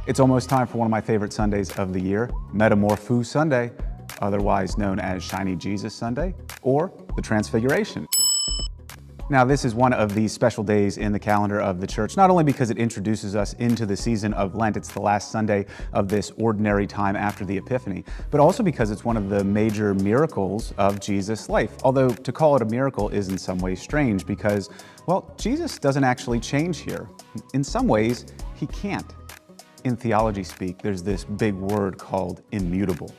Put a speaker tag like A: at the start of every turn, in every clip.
A: It's almost time for one of my favorite Sundays of the year, Metamorpho Sunday, otherwise known as Shiny Jesus Sunday, or the Transfiguration. Now, this is one of these special days in the calendar of the church, not only because it introduces us into the season of Lent, it's the last Sunday of this ordinary time after the Epiphany, but also because it's one of the major miracles of Jesus' life. Although to call it a miracle is in some ways strange because, well, Jesus doesn't actually change here. In some ways, he can't. In theology speak, there's this big word called immutable.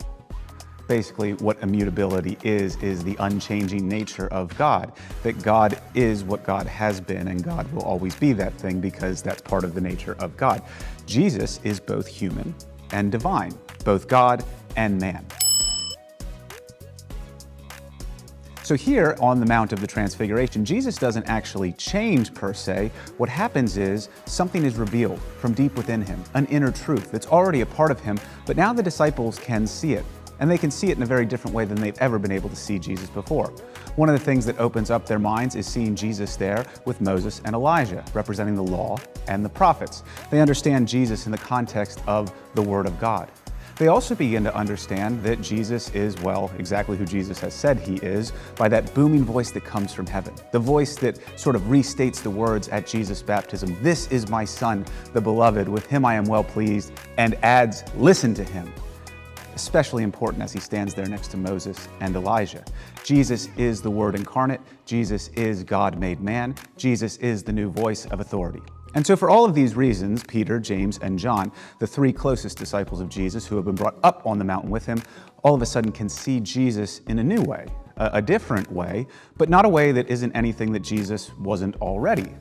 A: Basically, what immutability is the unchanging nature of God, that God is what God has been and God will always be that thing because that's part of the nature of God. Jesus is both human and divine, both God and man. So here on the Mount of the Transfiguration, Jesus doesn't actually change per se. What happens is something is revealed from deep within him, an inner truth that's already a part of him, but now the disciples can see it. And they can see it in a very different way than they've ever been able to see Jesus before. One of the things that opens up their minds is seeing Jesus there with Moses and Elijah, representing the law and the prophets. They understand Jesus in the context of the Word of God. They also begin to understand that Jesus is, well, exactly who Jesus has said he is, by that booming voice that comes from heaven. The voice that sort of restates the words at Jesus' baptism, "This is my Son, the beloved, with him I am well pleased," and adds, "Listen to him." Especially important as he stands there next to Moses and Elijah. Jesus is the Word incarnate. Jesus is God made man. Jesus is the new voice of authority. And so for all of these reasons, Peter, James, and John, the three closest disciples of Jesus who have been brought up on the mountain with him, all of a sudden can see Jesus in a new way, a different way, but not a way that isn't anything that Jesus wasn't already.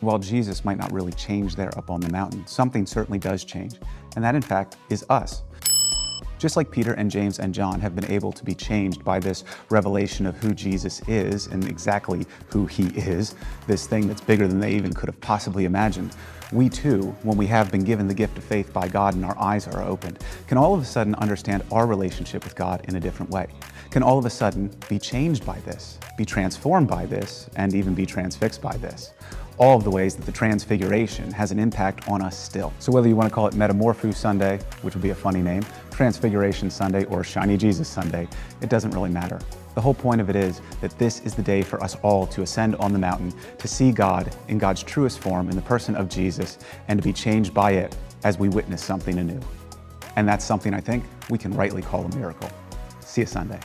A: While Jesus might not really change there up on the mountain, something certainly does change, and that in fact is us. Just like Peter and James and John have been able to be changed by this revelation of who Jesus is and exactly who he is, this thing that's bigger than they even could have possibly imagined, we too, when we have been given the gift of faith by God and our eyes are opened, can all of a sudden understand our relationship with God in a different way, can all of a sudden be changed by this, be transformed by this, and even be transfixed by this. All of the ways that the Transfiguration has an impact on us still. So whether you want to call it Metamorpho Sunday, which would be a funny name, Transfiguration Sunday, or Shiny Jesus Sunday, it doesn't really matter. The whole point of it is that this is the day for us all to ascend on the mountain, to see God in God's truest form in the person of Jesus, and to be changed by it as we witness something anew. And that's something I think we can rightly call a miracle. See you Sunday.